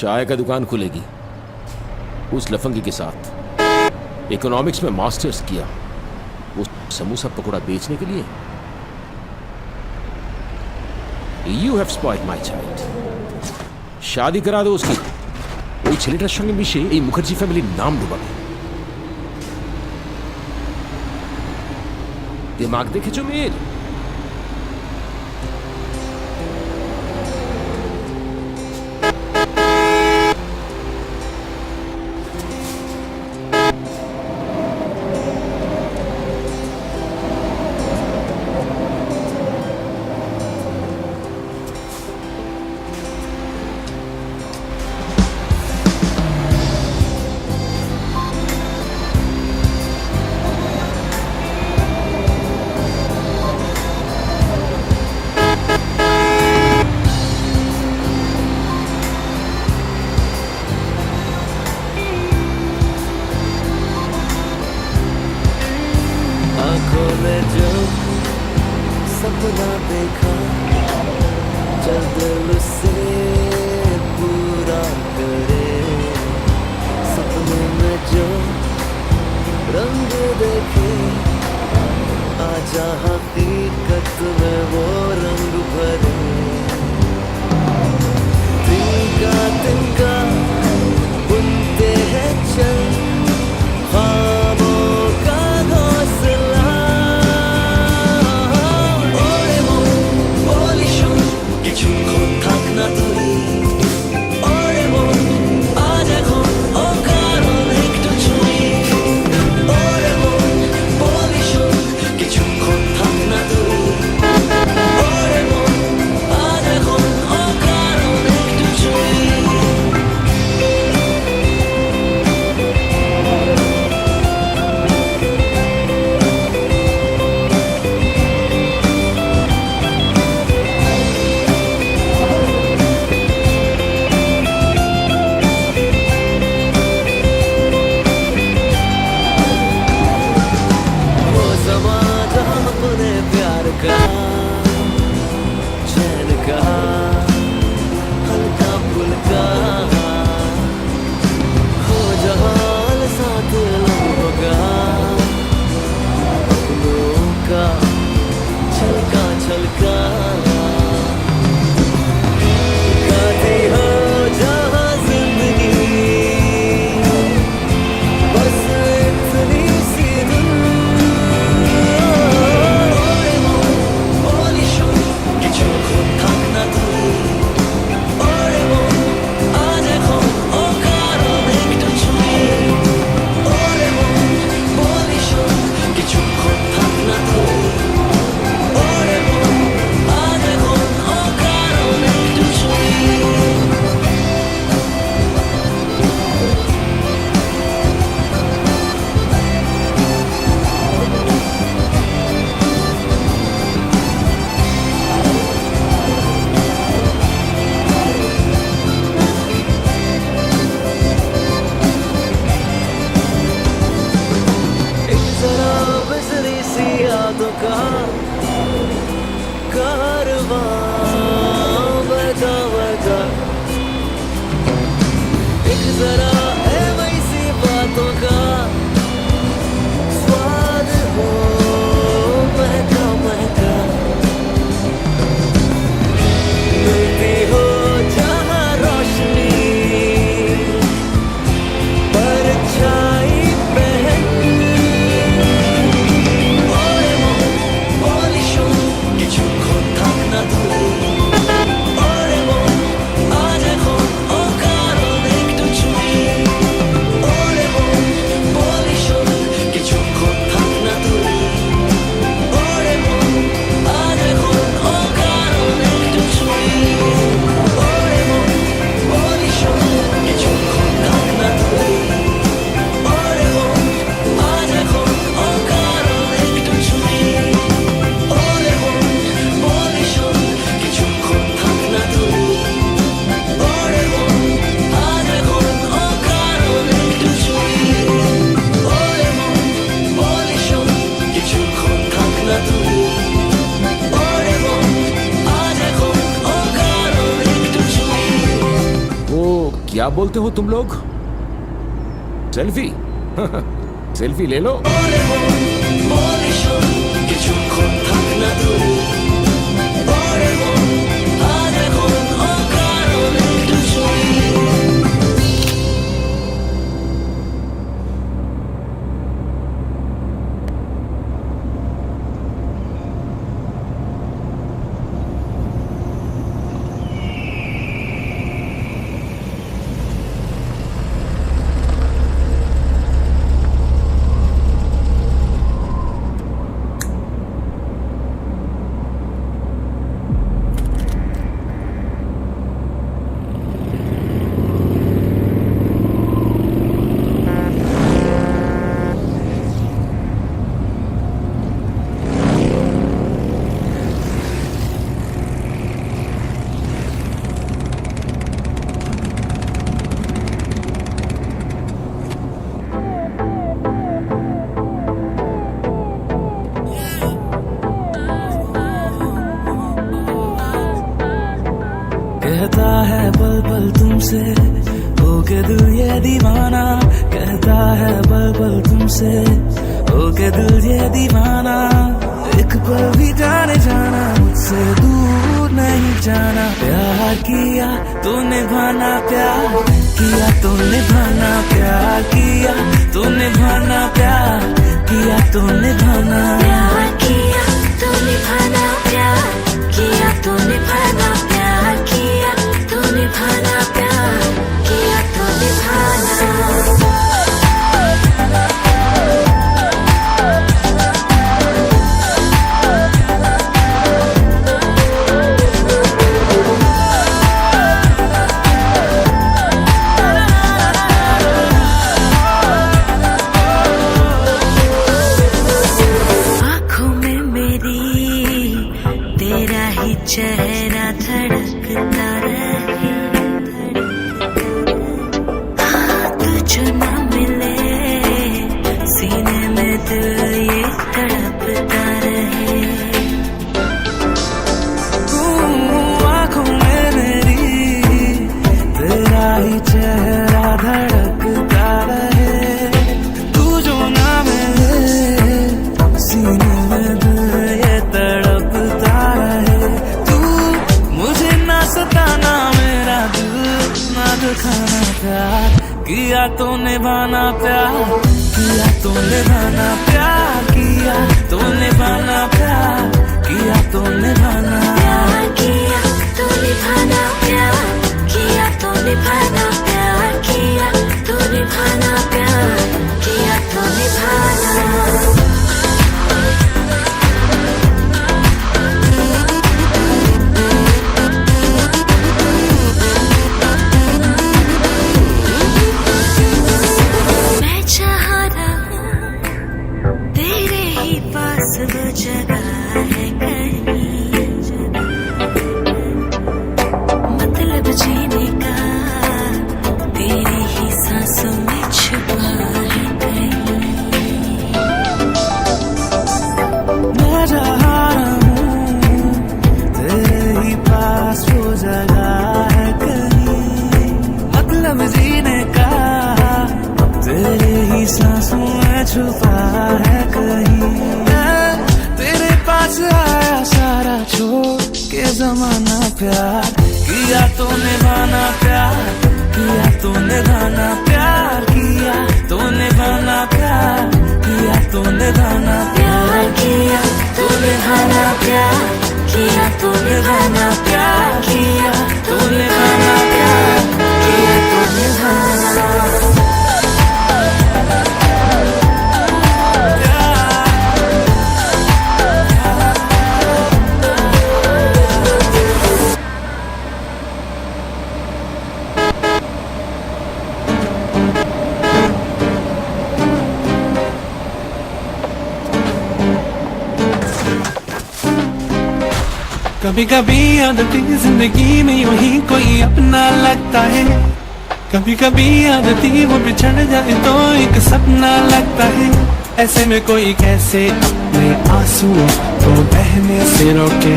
चाय का दुकान खुलेगी उस लफंगी के साथ। इकोनॉमिक्स में मास्टर्स किया वो समोसा पकौड़ा बेचने के लिए। You have spoiled my child. शादी करा दो उसकी, ওই ছেলেটার সঙ্গে মিশে এই মুখার্জি ফ্যামিলির নাম ডুবাবে। দিমাগ দেখেছো মেয়ের? सपना देखा चल दिल से पूरा करे, सपने में जो रंग देखे आजा हकीकत में वो रंग भरे। तिनका बुनते हैं चल ख्वाबों का घोंसला। কিছুক্ষণ থাক না তুই ওরে মন আজ এখন ও কারণ একটু ছুঁই ওরে মন বলি শোন কিছুক্ষণ থাক না তুই ওরে মন আজ এখন ও কারণ একটু ছুঁই। चैन का हल्का फुल्का हो जहाल साथ होगा अपनों का छलका छलका। गाती हो जहाँ जिंदगी बस इतनी सी क्या बोलते हो तुम लोग? सेल्फी? सेल्फी ले लो। ওরে মন বলি শোন কিছুক্ষণ থাক না দূরে ওরে মন আজ এখন অকারণ একটু ছুঁই कहता है पल पल तुमसे हो के दिल ये दीवाना कहता है पल पल तुमसे हो के दिल ये दीवाना एक पल भी जाने जाना मुझसे दूर नहीं जाना प्यार किया तो निभाना प्यार किया तो निभाना प्यार किया तो निभाना प्यार किया तो निभाना प्यार किया तो निभाना प्यार किया तो निभाना प्यार किया तो निभाना प्यार किया तो निभाना आँखों में मेरी तेरा ही चेहरा धड़कता रहे हाथ जो न मिले सीने में दिल ये तड़पता रहे आँखों में मेरी तेरा ही चेहरा धड़कता रहे तू जो ना मिले सीने में दिल ये तड़पता रहे तू मुझे ना सताना मेरा दिल ना दुखाना प्यार किया तो निभाना प्यार किया तो निभाना प्यार किया तो निभाना प्यार किया तो निभाना प्यार किया तो निभाना प्यार किया तो निभाना प्यार किया तो निभाना प्यार किया तो निभाना मैं चाह रहा हूँ तेरे ही पास वो जगह है कहीं मतलब जीने का तेरी ही सांसों में छुपा है कहीं मैं चाह रहा हूँ तेरे ही पास वो जगह है कहीं मतलब जीने का तेरे ही सांसों में छुपा है कहीं तेरे पास आया सारा छोड़ के जमाना प्यार किया तो निभाना प्यार किया तो निभाना प्यार किया तो निभाना प्यार किया तो निभाना प्यार किया तो निभाना प्यार किया तो निभाना प्यार किया तो निभाना प्यार किया तो निभाना कभी कभी आदती जिंदगी में यूं ही कोई अपना लगता है कभी कभी आदती वो बिछड़ जाए तो एक सपना लगता है ऐसे में कोई कैसे अपने आंसुओं को बहने से रोके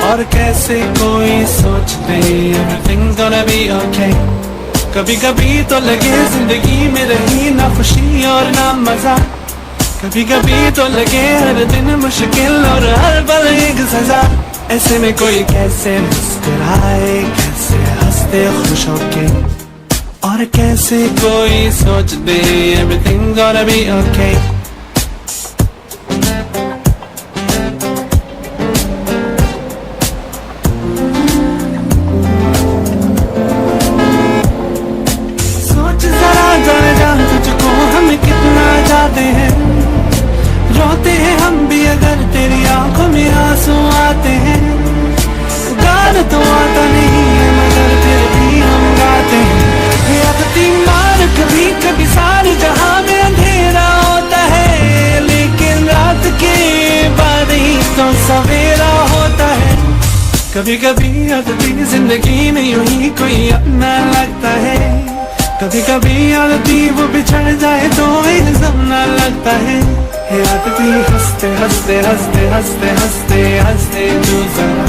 और कैसे कोई सोच दे everything's gonna be okay कभी कभी तो लगे जिंदगी में रही ना खुशी और ना मजा, कभी कभी तो लगे हर दिन मुश्किल और हर पल एक सजा। ऐसे में कोई कैसे मुस्कुराए, कैसे हंसते खुश होके, और कैसे कोई सोच दे everything's gonna be okay। सोच जरा जाने जा तुझको हम कितना जाते हैं, रोते हैं हम भी अगर तेरी आंखों में आंसू आते हैं। गाना तो आता नहीं है मगर फिर भी हम गाते हैं। अपनी मार कभी कभी सारे जहां में अंधेरा होता है, लेकिन रात के बाद ही तो सवेरा होता है। कभी कभी आदती जिंदगी में यूं ही कोई अपना लगता है, कभी कभी आदती वो बिछड़ जाए तो इल्जाम ना लगता है। आदती हंसते हंसते हंसते हंसते हंसते हंसते तू जरा,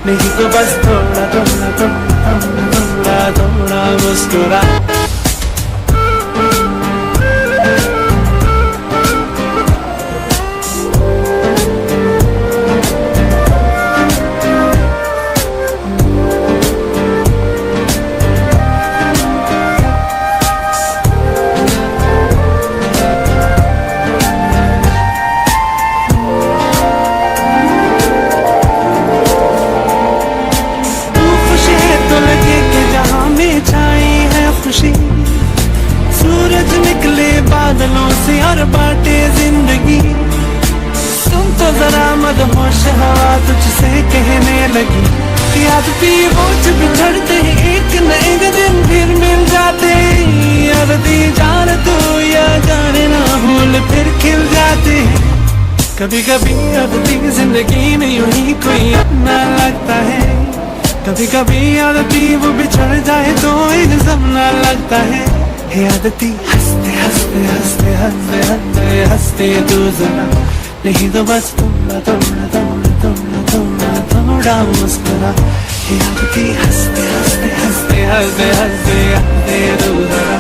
नहीं तो बस थोड़ा थोड़ा थोड़ा थोड़ा थोड़ा मुस्कुरा। सूरज निकले बादलों से और बांटे जिंदगी, तुम तो जरा मदहोश हवा तुझसे कहने लगी। आदती वो जब बिछड़ते हैं एक न एक दिन फिर मिल जाते, आदती जान तू या जाने ना भूल फिर खिल जाते। कभी कभी आदती जिंदगी में यूं ही कोई अपना लगता है, कभी कभी आदती वो बिछड़ जाए तो इल्जाम ना लगता है। आदती हंसते हंसते हंसते हंसते हंसते हंसते तू जरा, नहीं तो बस थोड़ा थोड़ा थोड़ा थोड़ा थोड़ा थोड़ा मुस्कुरा। आदती हंसते हंसते हंसते हंसते हंसते हंसते तू जरा,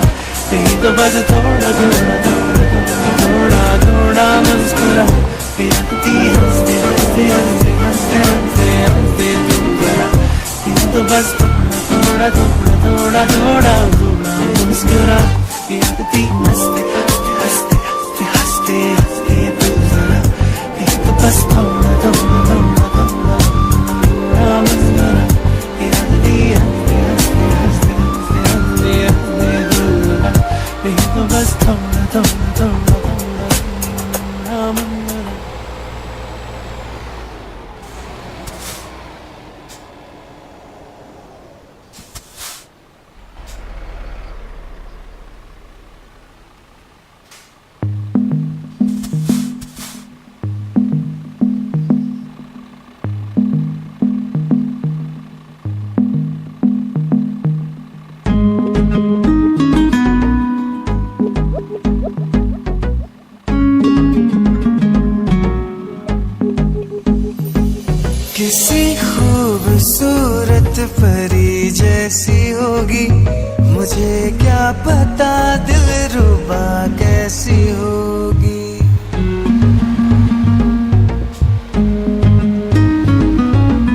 नहीं तो बस थोड़ा थोड़ा थोड़ा थोड़ा थोड़ा मुस्कुरा। आदती हंसते हंसते हंसते हंसते हंसते हंसते तू जरा, नहीं तो बस थोड़ा थोड़ा थोड़ा थोड़ा थोड़ा मुस्कुरा। आदती हंसते हंसते हंसते हंसते हंसते तू जरा, नहीं तो बस थोड़ा थोड़ा थोड़ा थोड़ा मुस्कुरा। आदती हंसते हंसते हंसते हंसते हंसते हंसते तू जरा, नहीं तो बस थोड़ा थोड़ा थोड़ा थोड़ा मुस्कुरा। किसी खूबसूरत परी जैसी होगी, मुझे क्या पता दिलरुबा कैसी होगी।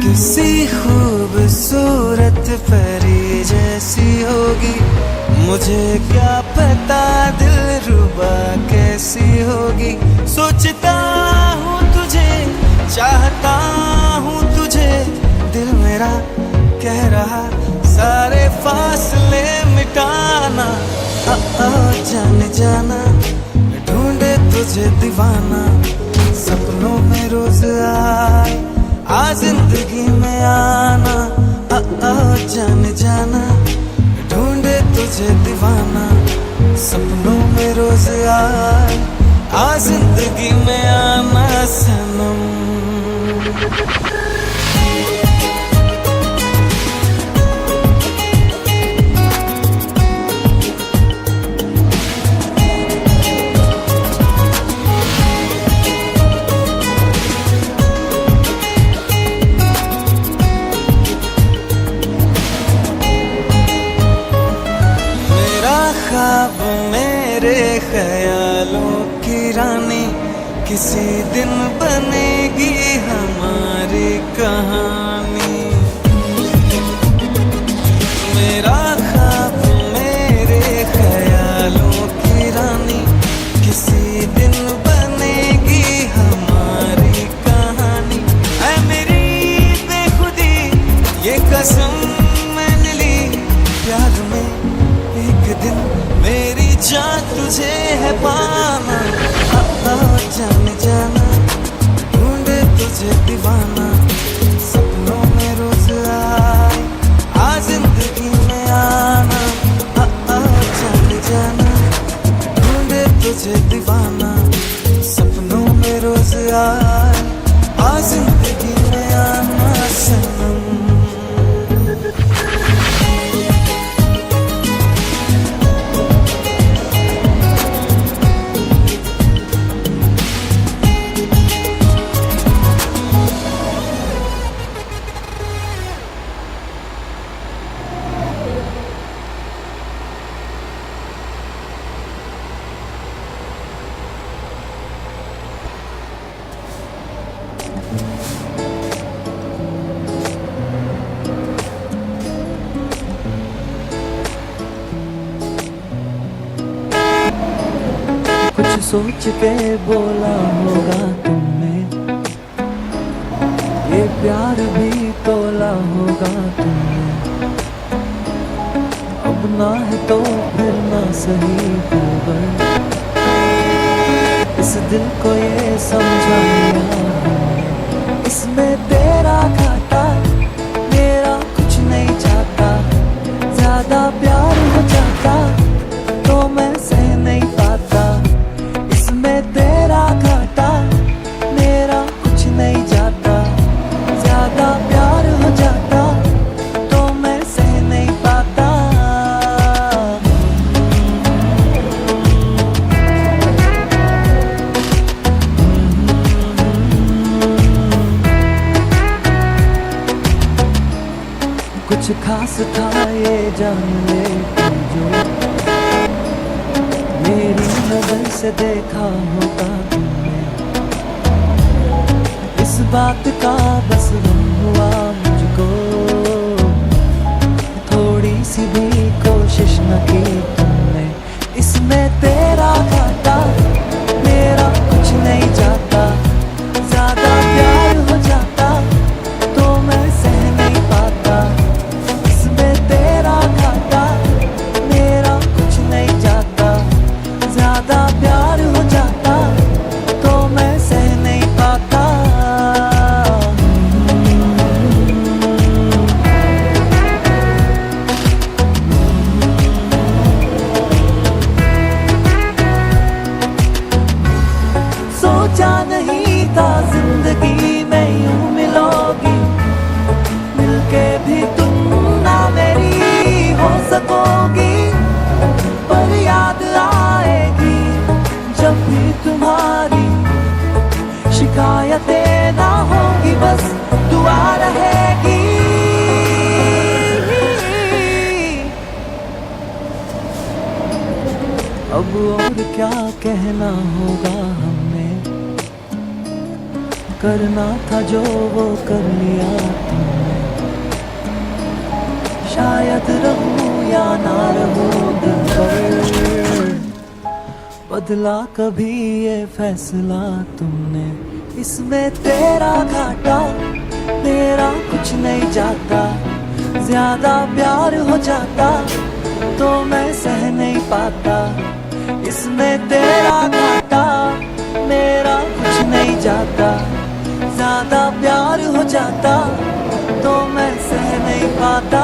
किसी खूबसूरत परी जैसी होगी, मुझे क्या पता दिलरुबा कैसी होगी। सोचता हूँ तुझे, चाहता हूँ तुझे, दिल मेरा कह रहा सारे फासले मिटाना। जाने जाना ढूंढे तुझे दीवाना, सपनों में रोज आए आ जिंदगी में आना। जाने जाना ढूंढे तुझे दीवाना, सपनों में रोज आए आ जिंदगी में आना सनम। ख्वाब मेरे ख्यालों की रानी, किसी दिन बनेगी हमारी कहानी। मेरा ख्वाब मेरे ख्यालों की रानी, किसी दिन बनेगी हमारी कहानी। ऐ मेरी बेखुदी ये कसम मैंने ली, प्यार में एक दिन मेरी जान तुझे है पाना। जान जाना ढूंढे तुझे दीवाना, सपनों में रोज आए आ जिंदगी में आना। जान जाना ढूंढे तुझे दीवाना, सपनों में रोज आए आ जिंदगी में आना सनम। कुछ सोच के बोला होगा तुमने, ये प्यार भी तोला होगा तुमने। अब ना है तो फिर ना सही होगा, इस दिल को ये समझाया हमने। इसमें तेरा घाटा मेरा कुछ नहीं जाता, ज्यादा प्यार हो जाता तो मैं सह नहीं पाता। तेरा घाटा मेरा कुछ नहीं जाता, ज्यादा प्यार हो जाता तो मैं सह नहीं पाता। कुछ खास था ये जान ले जो मेरी नजर से देखा होगा तुमने। इस बात का बस गम हुआ मुझको, थोड़ी सी भी कोशिश न की तुमने। इसमें तेरा घाटा मेरा कुछ नहीं जाता, ज्यादा प्यार हो जाता तो मैं सह नहीं पाता। इसमें तेरा घाटा मेरा कुछ नहीं जाता, ज्यादा प्यार हो जाता तो मैं सह नहीं पाता। सोचा नहीं था जिंदगी में यूं मिलोगी, मिलके भी तुम ना मेरी हो सकोगी। पर याद आएगी जब भी तुम्हारी, शिकायतें ना होगी बस दुआ रहेगी। अब और क्या कहना होगा हमें, करना था जो वो कर लिया तुमने। शायद रहूं या ना रहूं दिल पर, बदला कभी ये फैसला तुमने। इसमें तेरा घाटा मेरा कुछ नहीं जाता, ज्यादा प्यार हो जाता तो मैं सह नहीं पाता। इसमें तेरा घाटा मेरा कुछ नहीं जाता, ज्यादा प्यार हो जाता तो मैं सह नहीं पाता।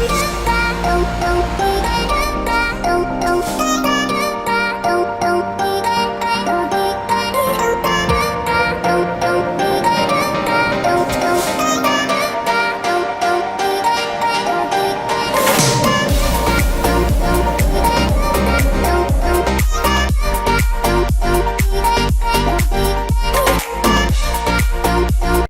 Don't